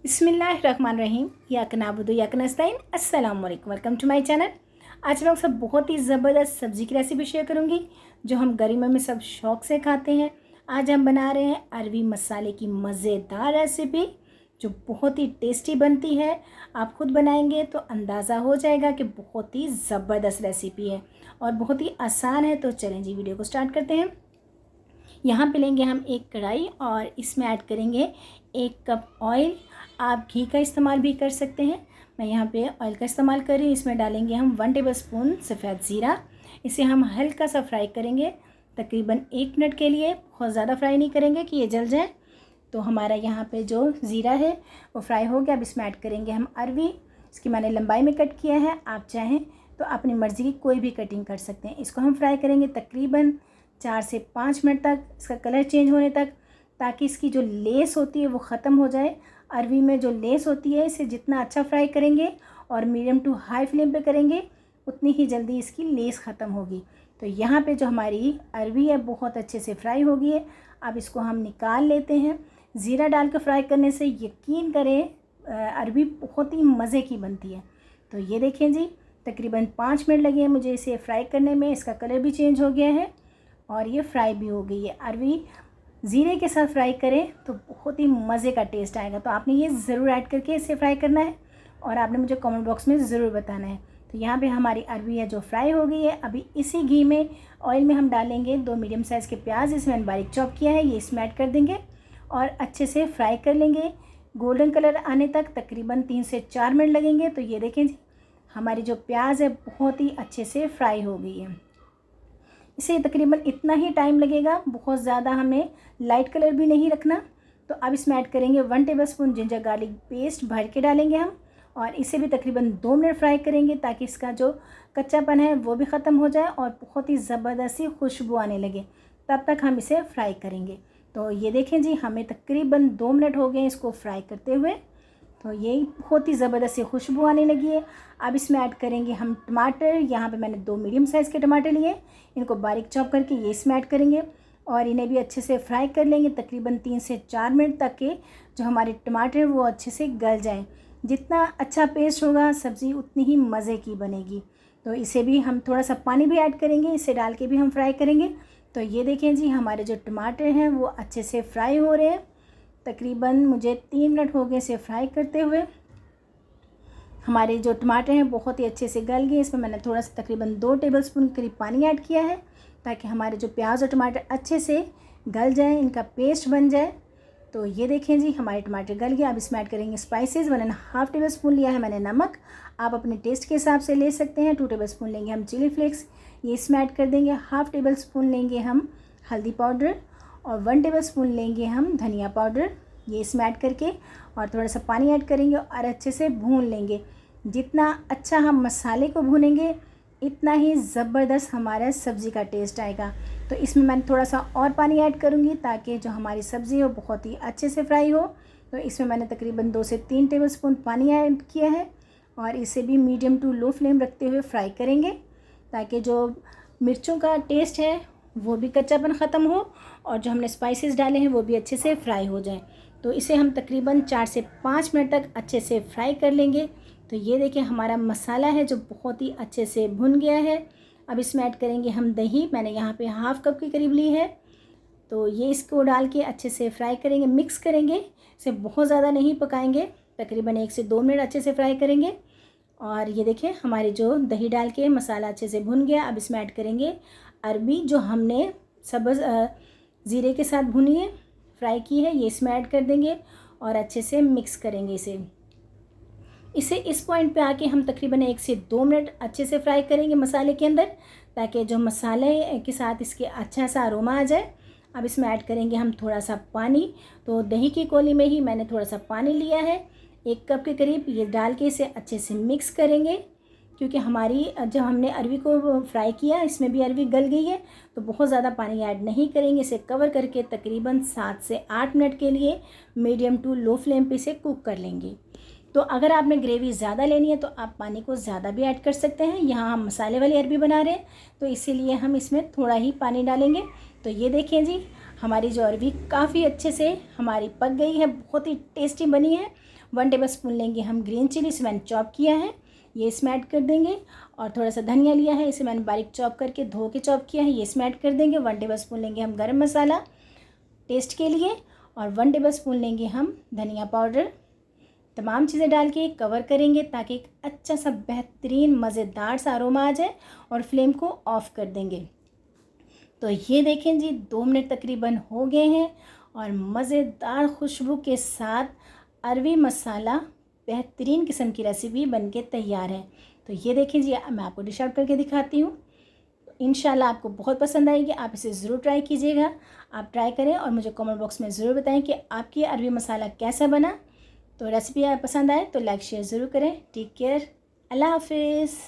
बिस्मिल्लाहिर्रहमानिर्रहीम याक नाबुदु याक नस्ताइन अस्सलाम वालेकुम। Welcome to my channel. आज मैं सब बहुत ही ज़बरदस्त सब्ज़ी की रेसिपी शेयर करूंगी जो हम गर्मियों में सब शौक़ से खाते हैं। आज हम बना रहे हैं अरवी मसाले की मज़ेदार रेसिपी जो बहुत ही टेस्टी बनती है। आप ख़ुद बनाएंगे तो अंदाज़ा हो जाएगा कि बहुत ही ज़बरदस्त रेसिपी है और बहुत ही आसान है। तो चलें जी वीडियो को स्टार्ट करते हैं। यहाँ पे लेंगे हम एक कढ़ाई और इसमें ऐड करेंगे 1 कप ऑयल। आप घी का इस्तेमाल भी कर सकते हैं, मैं यहाँ पे ऑयल का इस्तेमाल कर रही हूँ। इसमें डालेंगे हम 1 टेबलस्पून सफ़ेद ज़ीरा। इसे हम हल्का सा फ्राई करेंगे तकरीबन 1 मिनट के लिए। बहुत ज़्यादा फ्राई नहीं करेंगे कि ये जल जाए। तो हमारा यहाँ पे जो ज़ीरा है वो फ्राई हो गया। अब इसमें ऐड करेंगे हम अरवी। इसकी मैंने लंबाई में कट किया है, आप चाहें तो अपनी मर्ज़ी की कोई भी कटिंग कर सकते हैं। इसको हम फ्राई करेंगे तकरीबन 4 से 5 मिनट तक, इसका कलर चेंज होने तक, ताकि इसकी जो लेस होती है वो ख़त्म हो जाए। अरवी में जो लेस होती है इसे जितना अच्छा फ्राई करेंगे और मीडियम टू हाई फ्लेम पे करेंगे उतनी ही जल्दी इसकी लेस ख़त्म होगी। तो यहाँ पे जो हमारी अरवी है बहुत अच्छे से फ्राई हो गई है। अब इसको हम निकाल लेते हैं। ज़ीरा डाल कर फ्राई करने से यकीन करें अरवी बहुत ही मज़े की बनती है। तो ये देखें जी, तकरीबन 5 मिनट लगे हैं मुझे इसे फ्राई करने में। इसका कलर भी चेंज हो गया है और ये फ्राई भी हो गई है। अरवी ज़ीरे के साथ फ्राई करें तो बहुत ही मज़े का टेस्ट आएगा। तो आपने ये ज़रूर ऐड करके इसे फ्राई करना है और आपने मुझे कमेंट बॉक्स में ज़रूर बताना है। तो यहाँ पे हमारी अरवी है जो फ्राई हो गई है। अभी इसी घी में ऑयल में हम डालेंगे 2 मीडियम साइज़ के प्याज, इसमें मैंने बारीक चॉप किया है, ये इसमें ऐड कर देंगे और अच्छे से फ्राई कर लेंगे गोल्डन कलर आने तक। तकरीबन 3 से 4 मिनट लगेंगे। तो ये देखें जी, हमारी जो प्याज है बहुत ही अच्छे से फ्राई हो गई है। इसे तकरीबन इतना ही टाइम लगेगा, बहुत ज़्यादा हमें लाइट कलर भी नहीं रखना। तो अब इसमें ऐड करेंगे 1 टेबलस्पून जिंजर गार्लिक पेस्ट भर के डालेंगे हम और इसे भी तकरीबन 2 मिनट फ्राई करेंगे ताकि इसका जो कच्चापन है वो भी ख़त्म हो जाए और बहुत ही ज़बरदस्त सी खुशबू आने लगे। तब तक हम इसे फ्राई करेंगे। तो ये देखें जी, हमें तकरीबन 2 मिनट हो गए इसको फ्राई करते हुए। तो ये बहुत ही ज़बरदस्त सी खुशबू आने लगी है। अब इसमें ऐड करेंगे हम टमाटर। यहाँ पे मैंने 2 मीडियम साइज़ के टमाटर लिए, इनको बारीक चॉप करके ये इसमें ऐड करेंगे और इन्हें भी अच्छे से फ्राई कर लेंगे तकरीबन 3 से 4 मिनट तक के जो हमारे टमाटर वो अच्छे से गल जाएं। जितना अच्छा पेस्ट होगा सब्ज़ी उतनी ही मज़े की बनेगी। तो इसे भी हम थोड़ा सा पानी भी ऐड करेंगे, इसे डाल के भी हम फ्राई करेंगे। तो ये देखें जी, हमारे जो टमाटर हैं वो अच्छे से फ्राई हो रहे हैं। तकरीबन मुझे 3 मिनट हो गए इसे फ्राई करते हुए। हमारे जो टमाटर हैं बहुत ही अच्छे से गल गए। इसमें मैंने थोड़ा सा तकरीबन 2 टेबलस्पून करीब पानी ऐड किया है ताकि हमारे जो प्याज और टमाटर अच्छे से गल जाएं, इनका पेस्ट बन जाए। तो ये देखें जी, हमारे टमाटर गल गए। अब इसमें ऐड करेंगे स्पाइसेस। 1.5 टेबलस्पून लिया है मैंने नमक, आप अपने टेस्ट के हिसाब से ले सकते हैं। 2 टेबलस्पून लेंगे हम चिली फ्लेक्स, ये इसमें ऐड कर देंगे। 1/2 टेबलस्पून लेंगे हम हल्दी पाउडर और 1 टेबलस्पून लेंगे हम धनिया पाउडर, ये इसमें ऐड करके और थोड़ा सा पानी ऐड करेंगे और अच्छे से भून लेंगे। जितना अच्छा हम मसाले को भूनेंगे इतना ही ज़बरदस्त हमारा सब्ज़ी का टेस्ट आएगा। तो इसमें मैं थोड़ा सा और पानी ऐड करूँगी ताकि जो हमारी सब्ज़ी हो बहुत ही अच्छे से फ्राई हो। तो इसमें मैंने तकरीबन 2 से 3 टेबलस्पून पानी ऐड किया है और इसे भी मीडियम टू लो फ्लेम रखते हुए फ्राई करेंगे ताकि जो मिर्चों का टेस्ट है वो भी कच्चापन ख़त्म हो और जो हमने स्पाइसेस डाले हैं वो भी अच्छे से फ्राई हो जाएं। तो इसे हम तकरीबन 4 से 5 मिनट तक अच्छे से फ्राई कर लेंगे। तो ये देखिए, हमारा मसाला है जो बहुत ही अच्छे से भुन गया है। अब इसमें ऐड करेंगे हम दही, मैंने यहाँ पे 1/2 कप के करीब ली है। तो ये इसको डाल के अच्छे से फ्राई करेंगे, मिक्स करेंगे। इसे बहुत ज़्यादा नहीं पकाएंगे, तकरीबन 1 से 2 मिनट अच्छे से फ्राई करेंगे। और ये देखिए, हमारे जो दही डाल के मसाला अच्छे से भुन गया। अब इसमें ऐड करेंगे अरबी जो हमने सब्ज़ ज़ीरे के साथ भुनी है, फ्राई की है, ये इसमें ऐड कर देंगे और अच्छे से मिक्स करेंगे इसे इस पॉइंट पे आके हम तकरीबन 1 से 2 मिनट अच्छे से फ्राई करेंगे मसाले के अंदर ताकि जो मसाले के साथ इसके अच्छा सा अरोमा आ जाए। अब इसमें ऐड करेंगे हम थोड़ा सा पानी। तो दही की कोली में ही मैंने थोड़ा सा पानी लिया है, 1 कप के करीब, ये डाल के इसे अच्छे से मिक्स करेंगे क्योंकि हमारी जब हमने अरवी को फ्राई किया इसमें भी अरवी गल गई है। तो बहुत ज़्यादा पानी ऐड नहीं करेंगे। इसे कवर करके तकरीबन 7 से 8 मिनट के लिए मीडियम टू लो फ्लेम पे इसे कुक कर लेंगे। तो अगर आपने ग्रेवी ज़्यादा लेनी है तो आप पानी को ज़्यादा भी ऐड कर सकते हैं। यहाँ हम मसाले वाली अरवी बना रहे हैं तो इसीलिए हम इसमें थोड़ा ही पानी डालेंगे। तो ये देखें जी, हमारी जो अरवी काफ़ी अच्छे से हमारी पक गई है, बहुत ही टेस्टी बनी है 1 टेबलस्पून लेंगे हम ग्रीन चिली, इसे मैंने चॉप किया है, ये इसमें ऐड कर देंगे। और थोड़ा सा धनिया लिया है, इसे मैंने बारीक चॉप करके धो के चॉप किया है, ये इसमें ऐड कर देंगे। 1 टेबलस्पून लेंगे हम गरम मसाला टेस्ट के लिए, और 1 टेबलस्पून लेंगे हम धनिया पाउडर। तमाम चीज़ें डाल के कवर करेंगे ताकि एक अच्छा सा बेहतरीन मज़ेदार सा अरोमा आ जाए, और फ्लेम को ऑफ़ कर देंगे। तो ये देखें जी 2 मिनट तकरीबन हो गए हैं और मज़ेदार खुशबू के साथ अरवी मसाला बेहतरीन किस्म की रेसिपी बनके तैयार है। तो ये देखें जी, मैं आपको डिश आउट करके दिखाती हूँ। इंशाल्लाह आपको बहुत पसंद आएगी, आप इसे ज़रूर ट्राई कीजिएगा। आप ट्राई करें और मुझे कमेंट बॉक्स में ज़रूर बताएं कि आपकी अरवी मसाला कैसा बना। तो रेसिपी पसंद आए तो लाइक शेयर ज़रूर करें। टेक केयर, अल्लाह हाफिज़।